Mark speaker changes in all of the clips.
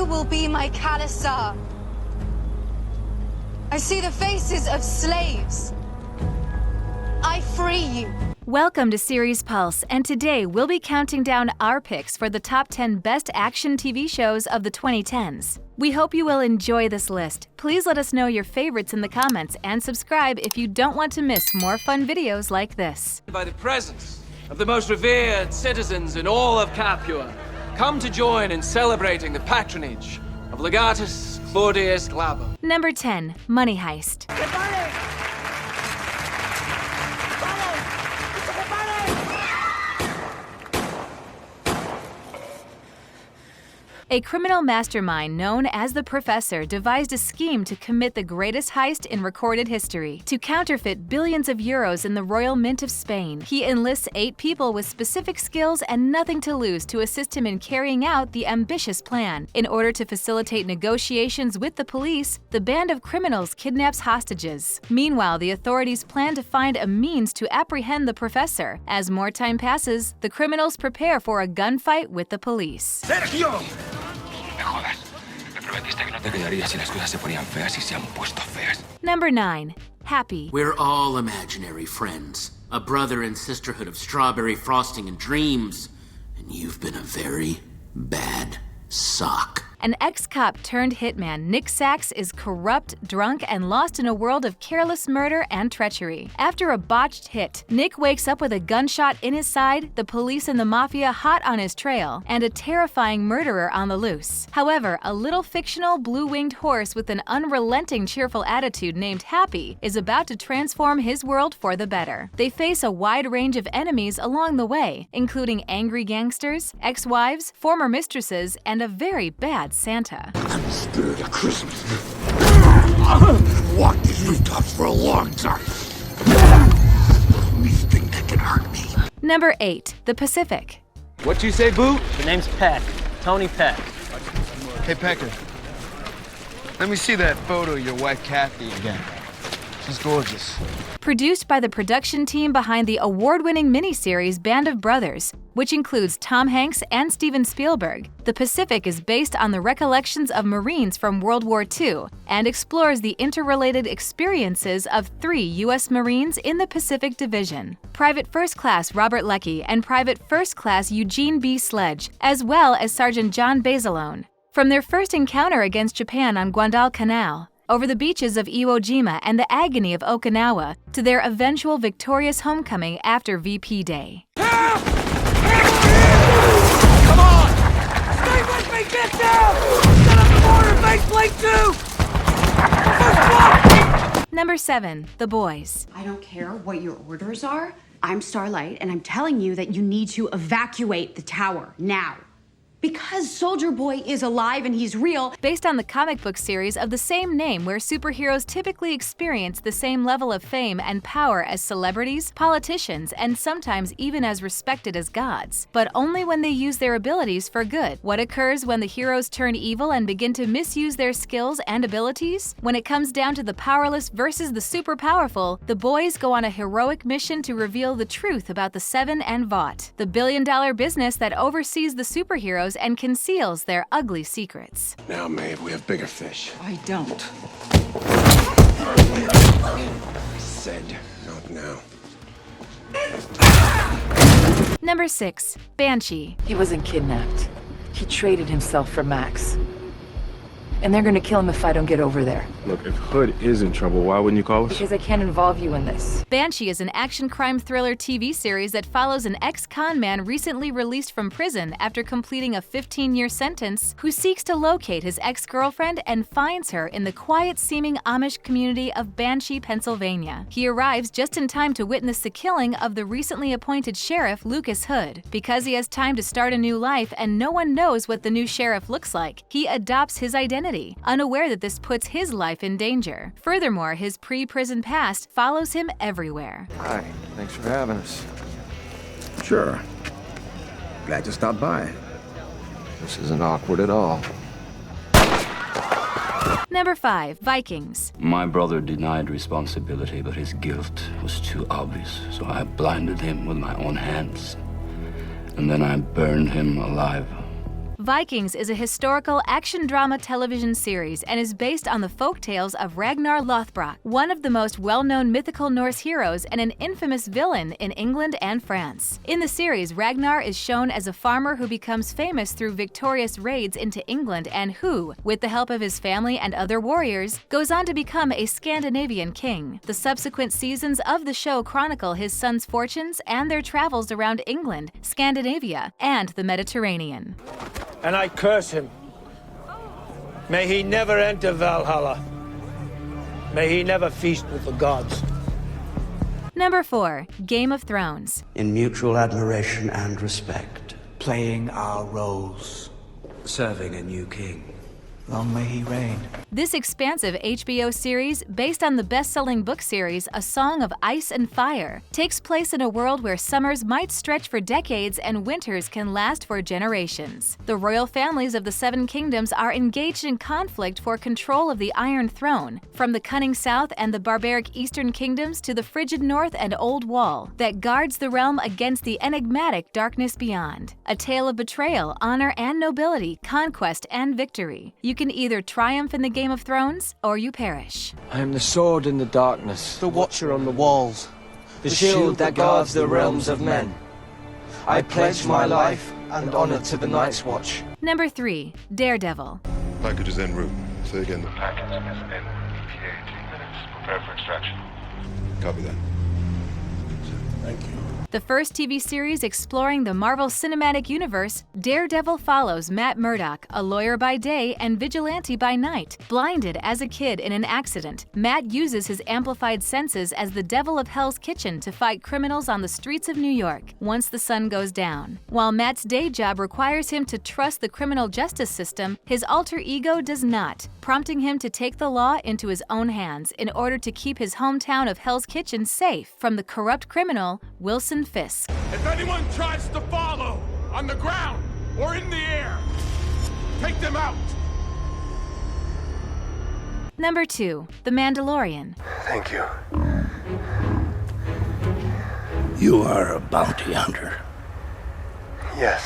Speaker 1: will be my Khalasar. I see the faces of slaves. I free you.
Speaker 2: Welcome to Series Pulse, and today we'll be counting down our picks for the top 10 best action TV shows of the 2010s. We hope you will enjoy this list. Please let us know your favorites in the comments and subscribe if you don't want to miss more fun videos like this.
Speaker 3: By the presence of the most revered citizens in all of Capua, come to join in celebrating the patronage of Legatus Claudius Glaber.
Speaker 2: Number 10, Money Heist. A criminal mastermind known as the Professor devised a scheme to commit the greatest heist in recorded history. To counterfeit billions of euros in the Royal Mint of Spain, he enlists 8 people with specific skills and nothing to lose to assist him in carrying out the ambitious plan. In order to facilitate negotiations with the police, the band of criminals kidnaps hostages. Meanwhile, the authorities plan to find a means to apprehend the Professor. As more time passes, the criminals prepare for a gunfight with the police.
Speaker 4: ¡Sergio! Me jodas. Me prometiste que no te quedarías si las cosas se ponían feas y se han puesto feas.
Speaker 2: Number 9. Happy.
Speaker 5: We're all imaginary friends. A brother and sisterhood of strawberry frosting and dreams. And you've been a very bad sock.
Speaker 2: An ex-cop turned hitman, Nick Sachs, is corrupt, drunk, and lost in a world of careless murder and treachery. After a botched hit, Nick wakes up with a gunshot in his side, the police and the mafia hot on his trail, and a terrifying murderer on the loose. However, a little fictional blue-winged horse with an unrelenting cheerful attitude named Happy is about to transform his world for the better. They face a wide range of enemies along the way, including angry gangsters, ex-wives, former mistresses, and a very bad Santa.
Speaker 6: I'm the spirit of Christmas. Walked these rooftops for a long time. Least thing that can hurt me.
Speaker 2: Number 8. The Pacific.
Speaker 3: What you say, Boo?
Speaker 7: The name's Peck. Tony Peck.
Speaker 8: Hey, Pecker. Let me see that photo of your wife, Kathy, again. She's gorgeous.
Speaker 2: Produced by the production team behind the award-winning miniseries Band of Brothers, which includes Tom Hanks and Steven Spielberg, The Pacific is based on the recollections of Marines from World War II and explores the interrelated experiences of 3 U.S. Marines in the Pacific Division: Private First Class Robert Leckie and Private First Class Eugene B. Sledge, as well as Sergeant John Basilone. From their first encounter against Japan on Guadalcanal, over the beaches of Iwo Jima and the agony of Okinawa, to their eventual victorious homecoming after VP Day.
Speaker 3: Help! Come on! Stay with me! Get down! Set up the mortar! Face plate 2!
Speaker 2: Number 7. The Boys.
Speaker 9: I don't care what your orders are. I'm Starlight, and I'm telling you that you need to evacuate the tower now. Because Soldier Boy is alive and he's real.
Speaker 2: Based on the comic book series of the same name, where superheroes typically experience the same level of fame and power as celebrities, politicians, and sometimes even as respected as gods, but only when they use their abilities for good. What occurs when the heroes turn evil and begin to misuse their skills and abilities? When it comes down to the powerless versus the super powerful, the boys go on a heroic mission to reveal the truth about the Seven and Vought, the billion-dollar business that oversees the superheroes and conceals their ugly secrets.
Speaker 6: Now, Maeve, we have bigger fish.
Speaker 9: I don't.
Speaker 6: I said, not now.
Speaker 2: Number 6. Banshee.
Speaker 10: He wasn't kidnapped. He traded himself for Max. And they're gonna kill him if I don't get over there.
Speaker 11: Look, if Hood is in trouble, why wouldn't you call us?
Speaker 10: Because I can't involve you in this.
Speaker 2: Banshee is an action crime thriller TV series that follows an ex-con man recently released from prison after completing a 15-year sentence, who seeks to locate his ex-girlfriend and finds her in the quiet-seeming Amish community of Banshee, Pennsylvania. He arrives just in time to witness the killing of the recently appointed sheriff, Lucas Hood. Because he has time to start a new life and no one knows what the new sheriff looks like, he adopts his identity, unaware that this puts his life in danger. Furthermore, his pre-prison past follows him everywhere.
Speaker 11: Hi, thanks for having us.
Speaker 6: Sure. Glad you stopped by.
Speaker 11: This isn't awkward at all.
Speaker 2: Number 5. Vikings.
Speaker 12: My brother denied responsibility, but his guilt was too obvious, so I blinded him with my own hands. And then I burned him alive.
Speaker 2: Vikings is a historical action drama television series and is based on the folk tales of Ragnar Lothbrok, one of the most well-known mythical Norse heroes and an infamous villain in England and France. In the series, Ragnar is shown as a farmer who becomes famous through victorious raids into England and who, with the help of his family and other warriors, goes on to become a Scandinavian king. The subsequent seasons of the show chronicle his son's fortunes and their travels around England, Scandinavia, and the Mediterranean.
Speaker 13: And I curse him. May he never enter Valhalla. May he never feast with the gods.
Speaker 2: Number 4. Game of Thrones.
Speaker 14: In mutual admiration and respect, playing our roles, serving a new king. Long may he reign.
Speaker 2: This expansive HBO series, based on the best-selling book series A Song of Ice and Fire, takes place in a world where summers might stretch for decades and winters can last for generations. The royal families of the Seven Kingdoms are engaged in conflict for control of the Iron Throne, from the cunning South and the barbaric Eastern Kingdoms to the frigid North and Old Wall, that guards the realm against the enigmatic darkness beyond. A tale of betrayal, honor and nobility, conquest and victory. You can either triumph in the Game of Thrones, or you perish.
Speaker 15: I am the sword in the darkness,
Speaker 8: the watcher on the walls,
Speaker 15: the shield that guards the realms of men. I pledge my life and honor to the Night's Watch.
Speaker 2: Number 3. Daredevil.
Speaker 16: Package is en route. Say again.
Speaker 17: The package is en route. ETA 3 minutes. Prepare for extraction.
Speaker 16: Copy that.
Speaker 17: Thank you.
Speaker 2: The first TV series exploring the Marvel Cinematic Universe, Daredevil follows Matt Murdock, a lawyer by day and vigilante by night. Blinded as a kid in an accident, Matt uses his amplified senses as the devil of Hell's Kitchen to fight criminals on the streets of New York once the sun goes down. While Matt's day job requires him to trust the criminal justice system, his alter ego does not, prompting him to take the law into his own hands in order to keep his hometown of Hell's Kitchen safe from the corrupt criminal Wilson Fisk.
Speaker 17: If anyone tries to follow, on the ground or in the air, take them out!
Speaker 2: Number 2. The Mandalorian.
Speaker 6: Thank you.
Speaker 14: You are a bounty hunter.
Speaker 6: Yes.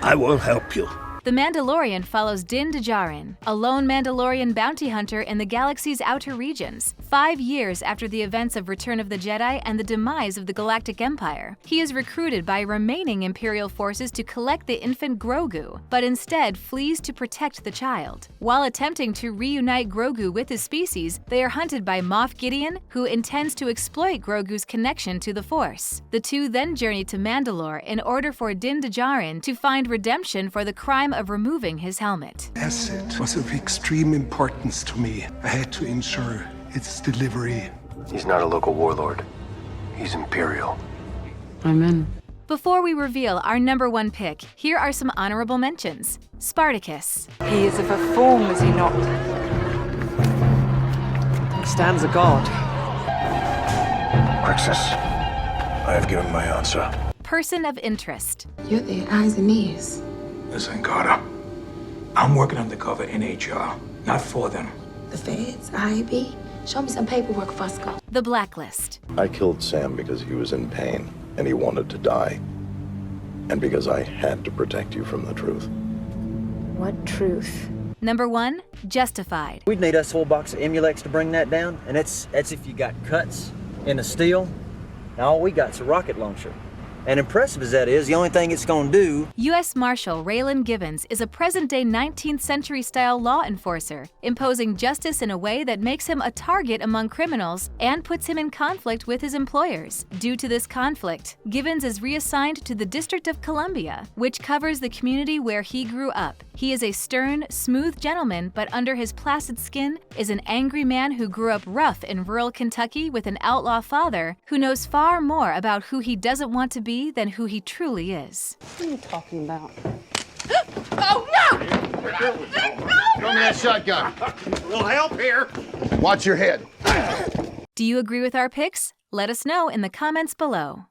Speaker 14: I will help you.
Speaker 2: The Mandalorian follows Din Djarin, a lone Mandalorian bounty hunter in the galaxy's outer regions, 5 years after the events of Return of the Jedi and the demise of the Galactic Empire. He is recruited by remaining Imperial forces to collect the infant Grogu, but instead flees to protect the child. While attempting to reunite Grogu with his species, they are hunted by Moff Gideon, who intends to exploit Grogu's connection to the Force. The two then journey to Mandalore in order for Din Djarin to find redemption for the crime of removing his helmet.
Speaker 18: Asset was of extreme importance to me. I had to ensure its delivery.
Speaker 6: He's not a local warlord. He's Imperial.
Speaker 10: I'm in.
Speaker 2: Before we reveal our number 1 pick, here are some honorable mentions. Spartacus.
Speaker 10: He is of a form, is he not?
Speaker 7: He stands a god.
Speaker 6: Crixus, I have given my answer.
Speaker 2: Person of interest.
Speaker 19: You're their eyes and ears.
Speaker 18: Listen, Carter. I'm working undercover in HR, not for them.
Speaker 19: The feds, IAB, show me some paperwork, Fusco.
Speaker 2: The Blacklist.
Speaker 20: I killed Sam because he was in pain and he wanted to die. And because I had to protect you from the truth.
Speaker 10: What truth?
Speaker 2: Number 1, Justified.
Speaker 7: We'd need us a whole box of Emulex to bring that down, and that's if you got cuts in the steel. Now all we got's a rocket launcher. And impressive as that is, the only thing it's gonna do...
Speaker 2: U.S. Marshal Raylan Givens is a present-day 19th century-style law enforcer, imposing justice in a way that makes him a target among criminals and puts him in conflict with his employers. Due to this conflict, Givens is reassigned to the District of Columbia, which covers the community where he grew up. He is a stern, smooth gentleman, but under his placid skin is an angry man who grew up rough in rural Kentucky with an outlaw father who knows far more about who he doesn't want to be than who he truly is.
Speaker 19: What are you talking about?
Speaker 8: Oh, no! Throw me that shotgun. We'll help here. Watch your head.
Speaker 2: Do you agree with our picks? Let us know in the comments below.